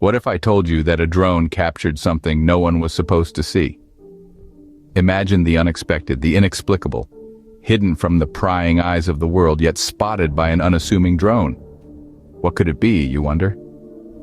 What if I told you that a drone captured something no one was supposed to see? Imagine the unexpected, the inexplicable, hidden from the prying eyes of the world, yet spotted by an unassuming drone. What could it be, you wonder?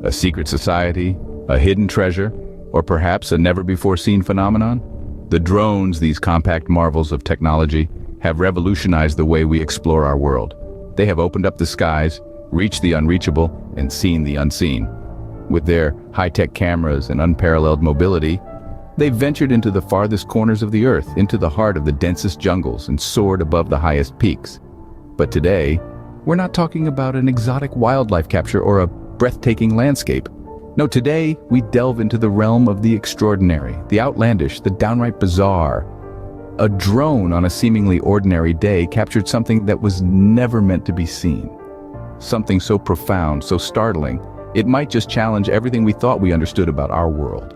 A secret society, a hidden treasure, or perhaps a never-before-seen phenomenon? The drones, these compact marvels of technology, have revolutionized the way we explore our world. They have opened up the skies, reached the unreachable, and seen the unseen. With their high-tech cameras and unparalleled mobility, they've ventured into the farthest corners of the earth, into the heart of the densest jungles, and soared above the highest peaks. But today, we're not talking about an exotic wildlife capture or a breathtaking landscape. No, today we delve into the realm of the extraordinary, the outlandish, the downright bizarre. A drone on a seemingly ordinary day captured something that was never meant to be seen. Something so profound, so startling, it might just challenge everything we thought we understood about our world.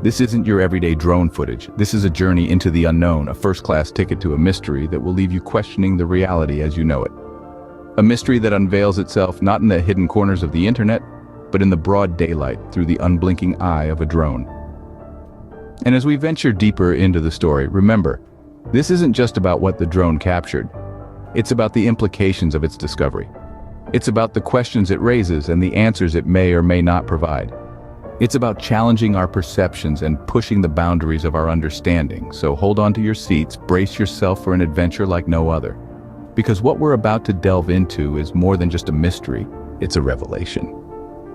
This isn't your everyday drone footage. This is a journey into the unknown, a first-class ticket to a mystery that will leave you questioning the reality as you know it. A mystery that unveils itself not in the hidden corners of the internet, but in the broad daylight through the unblinking eye of a drone. And as we venture deeper into the story, remember, this isn't just about what the drone captured. It's about the implications of its discovery. It's about the questions it raises and the answers it may or may not provide. It's about challenging our perceptions and pushing the boundaries of our understanding. So hold on to your seats, brace yourself for an adventure like no other. Because what we're about to delve into is more than just a mystery, it's a revelation.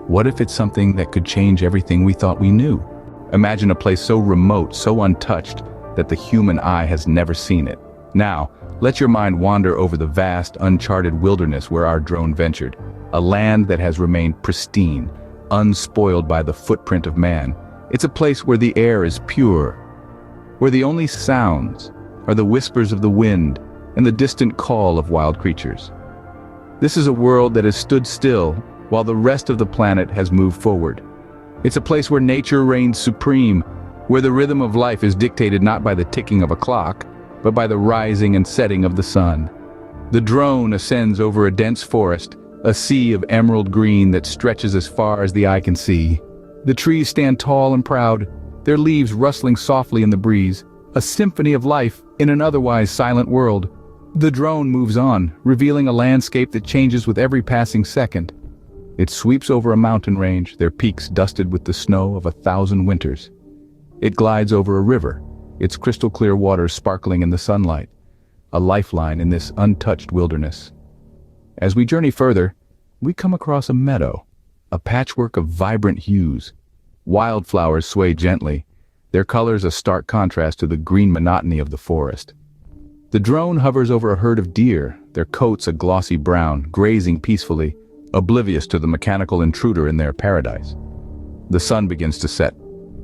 What if it's something that could change everything we thought we knew? Imagine a place so remote, so untouched, that the human eye has never seen it. Now, let your mind wander over the vast, uncharted wilderness where our drone ventured, a land that has remained pristine, unspoiled by the footprint of man. It's a place where the air is pure, where the only sounds are the whispers of the wind and the distant call of wild creatures. This is a world that has stood still while the rest of the planet has moved forward. It's a place where nature reigns supreme, where the rhythm of life is dictated not by the ticking of a clock, but by the rising and setting of the sun. The drone ascends over a dense forest, a sea of emerald green that stretches as far as the eye can see. The trees stand tall and proud, their leaves rustling softly in the breeze, a symphony of life in an otherwise silent world. The drone moves on, revealing a landscape that changes with every passing second. It sweeps over a mountain range, their peaks dusted with the snow of 1,000 winters. It glides over a river, its crystal-clear waters sparkling in the sunlight, a lifeline in this untouched wilderness. As we journey further, we come across a meadow, a patchwork of vibrant hues. Wildflowers sway gently, their colors a stark contrast to the green monotony of the forest. The drone hovers over a herd of deer, their coats a glossy brown, grazing peacefully, oblivious to the mechanical intruder in their paradise. The sun begins to set,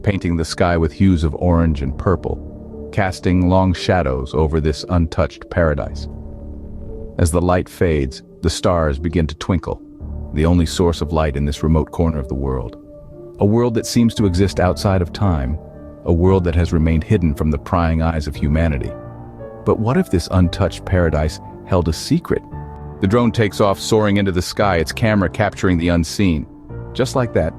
painting the sky with hues of orange and purple, casting long shadows over this untouched paradise. As the light fades, the stars begin to twinkle, the only source of light in this remote corner of the world. A world that seems to exist outside of time, a world that has remained hidden from the prying eyes of humanity. But what if this untouched paradise held a secret? The drone takes off, soaring into the sky, its camera capturing the unseen. Just like that,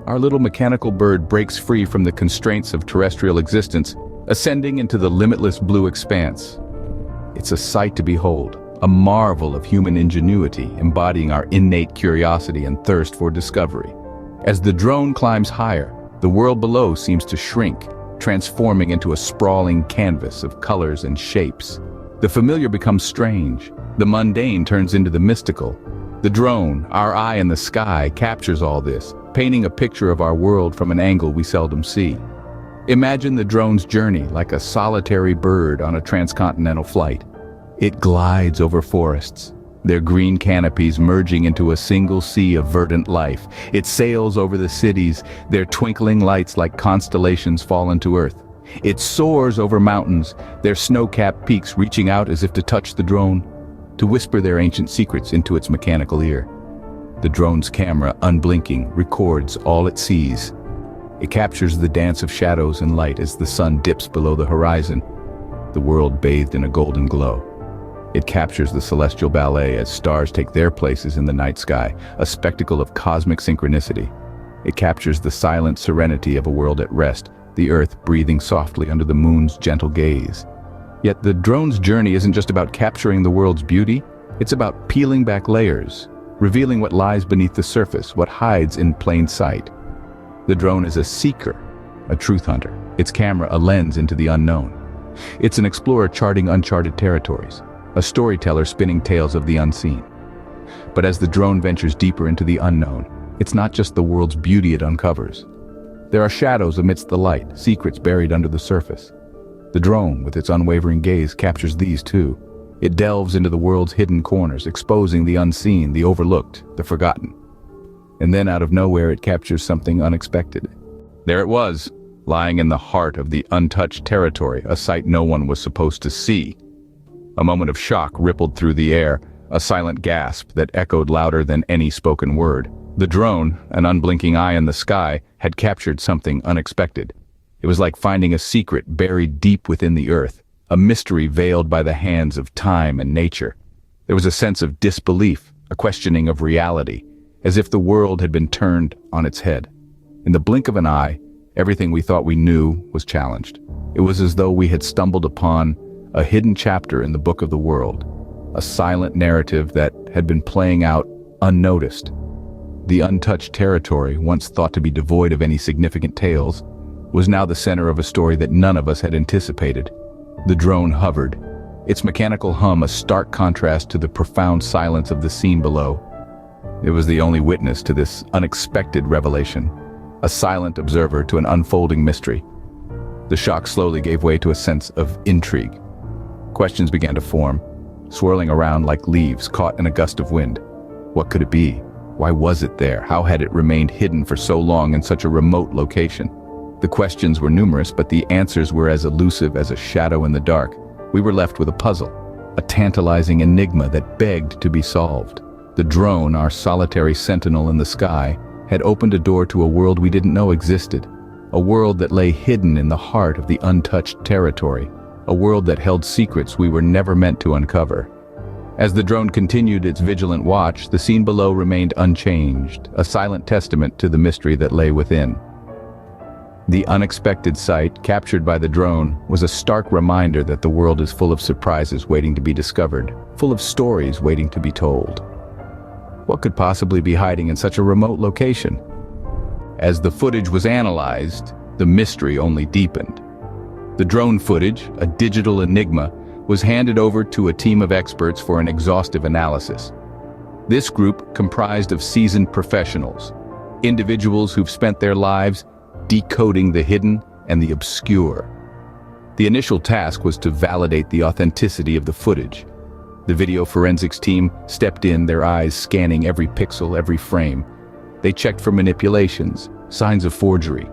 our little mechanical bird breaks free from the constraints of terrestrial existence, ascending into the limitless blue expanse. It's a sight to behold, a marvel of human ingenuity, embodying our innate curiosity and thirst for discovery. As the drone climbs higher, the world below seems to shrink, transforming into a sprawling canvas of colors and shapes. The familiar becomes strange, the mundane turns into the mystical. The drone, our eye in the sky, captures all this, painting a picture of our world from an angle we seldom see. Imagine the drone's journey like a solitary bird on a transcontinental flight. It glides over forests, their green canopies merging into a single sea of verdant life. It sails over the cities, their twinkling lights like constellations fall into earth. It soars over mountains, their snow-capped peaks reaching out as if to touch the drone, to whisper their ancient secrets into its mechanical ear. The drone's camera, unblinking, records all it sees. It captures the dance of shadows and light as the sun dips below the horizon, the world bathed in a golden glow. It captures the celestial ballet as stars take their places in the night sky, a spectacle of cosmic synchronicity. It captures the silent serenity of a world at rest, the earth breathing softly under the moon's gentle gaze. Yet the drone's journey isn't just about capturing the world's beauty, it's about peeling back layers, revealing what lies beneath the surface, what hides in plain sight. The drone is a seeker, a truth hunter. Its camera a lens into the unknown. It's an explorer charting uncharted territories, a storyteller spinning tales of the unseen. But as the drone ventures deeper into the unknown, it's not just the world's beauty it uncovers. There are shadows amidst the light, secrets buried under the surface. The drone, with its unwavering gaze, captures these too. It delves into the world's hidden corners, exposing the unseen, the overlooked, the forgotten. And then out of nowhere it captures something unexpected. There it was, lying in the heart of the untouched territory, a sight no one was supposed to see. A moment of shock rippled through the air, a silent gasp that echoed louder than any spoken word. The drone, an unblinking eye in the sky, had captured something unexpected. It was like finding a secret buried deep within the earth, a mystery veiled by the hands of time and nature. There was a sense of disbelief, a questioning of reality, as if the world had been turned on its head. In the blink of an eye, everything we thought we knew was challenged. It was as though we had stumbled upon a hidden chapter in the book of the world, a silent narrative that had been playing out unnoticed. The untouched territory, once thought to be devoid of any significant tales, was now the center of a story that none of us had anticipated. The drone hovered, its mechanical hum a stark contrast to the profound silence of the scene below. It was the only witness to this unexpected revelation, a silent observer to an unfolding mystery. The shock slowly gave way to a sense of intrigue. Questions began to form, swirling around like leaves caught in a gust of wind. What could it be? Why was it there? How had it remained hidden for so long in such a remote location? The questions were numerous, but the answers were as elusive as a shadow in the dark. We were left with a puzzle, a tantalizing enigma that begged to be solved. The drone, our solitary sentinel in the sky, had opened a door to a world we didn't know existed, a world that lay hidden in the heart of the untouched territory, a world that held secrets we were never meant to uncover. As the drone continued its vigilant watch, the scene below remained unchanged, a silent testament to the mystery that lay within. The unexpected sight, captured by the drone, was a stark reminder that the world is full of surprises waiting to be discovered, full of stories waiting to be told. What could possibly be hiding in such a remote location? As the footage was analyzed, the mystery only deepened. The drone footage, a digital enigma, was handed over to a team of experts for an exhaustive analysis. This group comprised of seasoned professionals, individuals who've spent their lives decoding the hidden and the obscure. The initial task was to validate the authenticity of the footage. The video forensics team stepped in, their eyes scanning every pixel, every frame. They checked for manipulations, signs of forgery.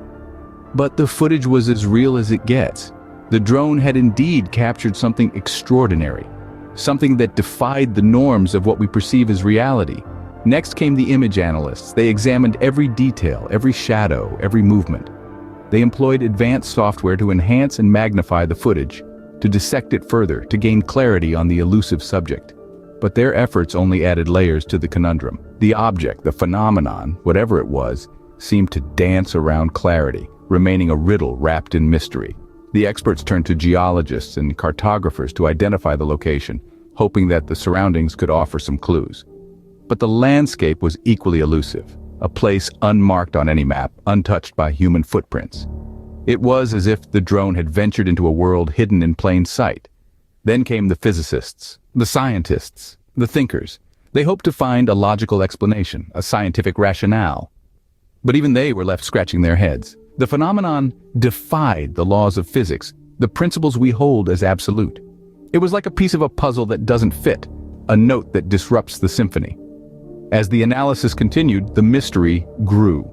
But the footage was as real as it gets. The drone had indeed captured something extraordinary, something that defied the norms of what we perceive as reality. Next came the image analysts. They examined every detail, every shadow, every movement. They employed advanced software to enhance and magnify the footage, to dissect it further, to gain clarity on the elusive subject. But their efforts only added layers to the conundrum. The object, the phenomenon, whatever it was, seemed to dance around clarity, remaining a riddle wrapped in mystery. The experts turned to geologists and cartographers to identify the location, hoping that the surroundings could offer some clues. But the landscape was equally elusive, a place unmarked on any map, untouched by human footprints. It was as if the drone had ventured into a world hidden in plain sight. Then came the physicists, the scientists, the thinkers. They hoped to find a logical explanation, a scientific rationale. But even they were left scratching their heads. The phenomenon defied the laws of physics, the principles we hold as absolute. It was like a piece of a puzzle that doesn't fit, a note that disrupts the symphony. As the analysis continued, the mystery grew.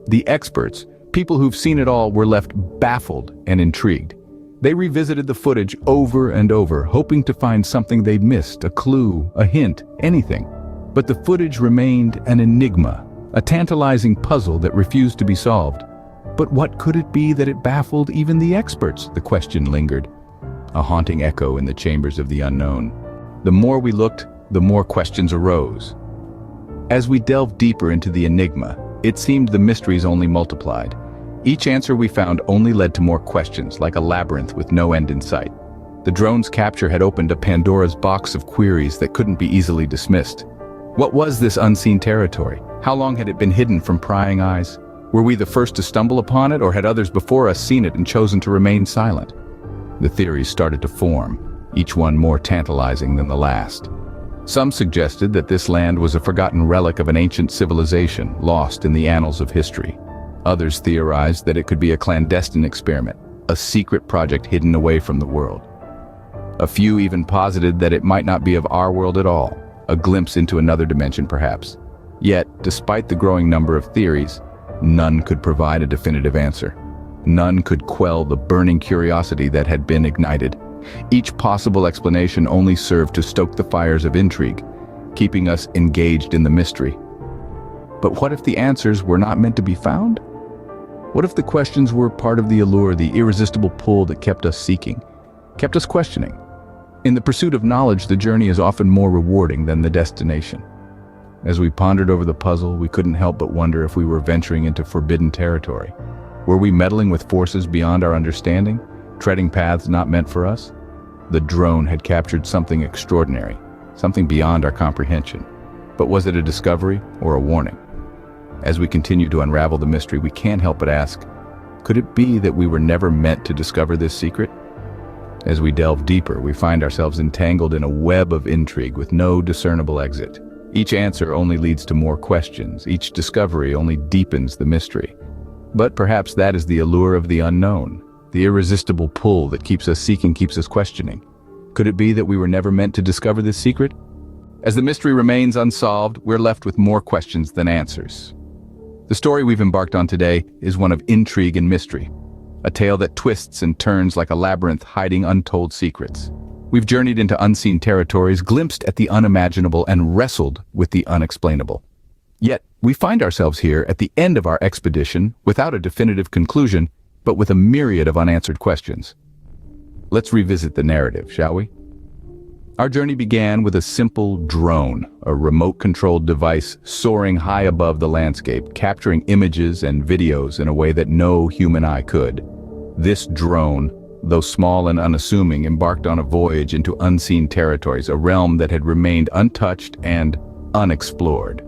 The experts, people who've seen it all, were left baffled and intrigued. They revisited the footage over and over, hoping to find something they'd missed, a clue, a hint, anything. But the footage remained an enigma, a tantalizing puzzle that refused to be solved. But what could it be that it baffled even the experts? The question lingered, a haunting echo in the chambers of the unknown. The more we looked, the more questions arose. As we delved deeper into the enigma, It seemed the mysteries only multiplied. Each answer we found only led to more questions, like a labyrinth with no end in sight. The drone's capture had opened a Pandora's box of queries that couldn't be easily dismissed. What was this unseen territory? How long had it been hidden from prying eyes? Were we the first to stumble upon it, or had others before us seen it and chosen to remain silent? The theories started to form, each one more tantalizing than the last. Some suggested that this land was a forgotten relic of an ancient civilization, lost in the annals of history. Others theorized that it could be a clandestine experiment, a secret project hidden away from the world. A few even posited that it might not be of our world at all, a glimpse into another dimension perhaps. Yet, despite the growing number of theories, none could provide a definitive answer. None could quell the burning curiosity that had been ignited. Each possible explanation only served to stoke the fires of intrigue, keeping us engaged in the mystery. But what if the answers were not meant to be found? What if the questions were part of the allure, the irresistible pull that kept us seeking, kept us questioning? In the pursuit of knowledge, the journey is often more rewarding than the destination. As we pondered over the puzzle, we couldn't help but wonder if we were venturing into forbidden territory. Were we meddling with forces beyond our understanding, treading paths not meant for us? The drone had captured something extraordinary, something beyond our comprehension. But was it a discovery or a warning? As we continue to unravel the mystery, we can't help but ask, could it be that we were never meant to discover this secret? As we delve deeper, we find ourselves entangled in a web of intrigue with no discernible exit. Each answer only leads to more questions. Each discovery only deepens the mystery. But perhaps that is the allure of the unknown, the irresistible pull that keeps us seeking, keeps us questioning. Could it be that we were never meant to discover this secret? As the mystery remains unsolved, we're left with more questions than answers. The story we've embarked on today is one of intrigue and mystery, a tale that twists and turns like a labyrinth hiding untold secrets. We've journeyed into unseen territories, glimpsed at the unimaginable, and wrestled with the unexplainable. Yet, we find ourselves here at the end of our expedition without a definitive conclusion, but with a myriad of unanswered questions. Let's revisit the narrative, shall we? Our journey began with a simple drone, a remote-controlled device soaring high above the landscape, capturing images and videos in a way that no human eye could. This drone, though small and unassuming, embarked on a voyage into unseen territories, a realm that had remained untouched and unexplored.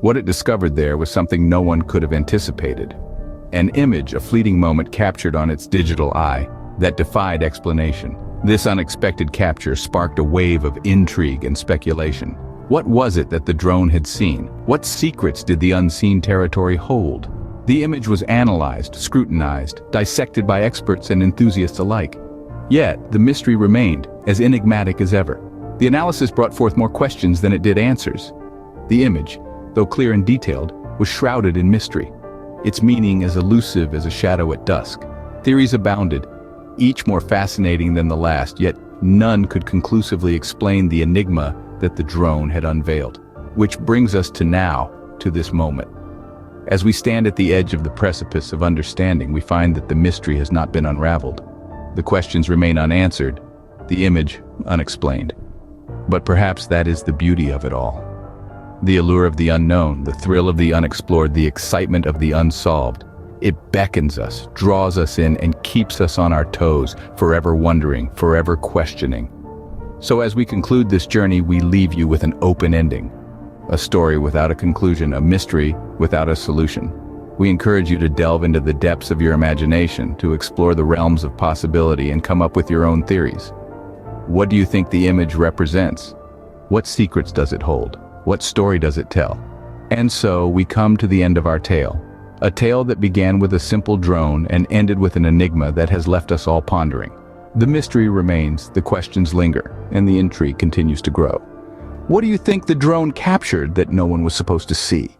What it discovered there was something no one could have anticipated. An image, a fleeting moment captured on its digital eye, that defied explanation. This unexpected capture sparked a wave of intrigue and speculation. What was it that the drone had seen? What secrets did the unseen territory hold? The image was analyzed, scrutinized, dissected by experts and enthusiasts alike. Yet, the mystery remained as enigmatic as ever. The analysis brought forth more questions than it did answers. The image, though clear and detailed, was shrouded in mystery, its meaning as elusive as a shadow at dusk. Theories abounded, each more fascinating than the last, yet none could conclusively explain the enigma that the drone had unveiled. Which brings us to this moment. As we stand at the edge of the precipice of understanding, we find that the mystery has not been unraveled. The questions remain unanswered, the image unexplained. But perhaps that is the beauty of it all. The allure of the unknown, the thrill of the unexplored, the excitement of the unsolved. It beckons us, draws us in, and keeps us on our toes, forever wondering, forever questioning. So as we conclude this journey, we leave you with an open ending. A story without a conclusion, a mystery without a solution. We encourage you to delve into the depths of your imagination, to explore the realms of possibility and come up with your own theories. What do you think the image represents? What secrets does it hold? What story does it tell? And so we come to the end of our tale. A tale that began with a simple drone and ended with an enigma that has left us all pondering. The mystery remains, the questions linger, and the intrigue continues to grow. What do you think the drone captured that no one was supposed to see?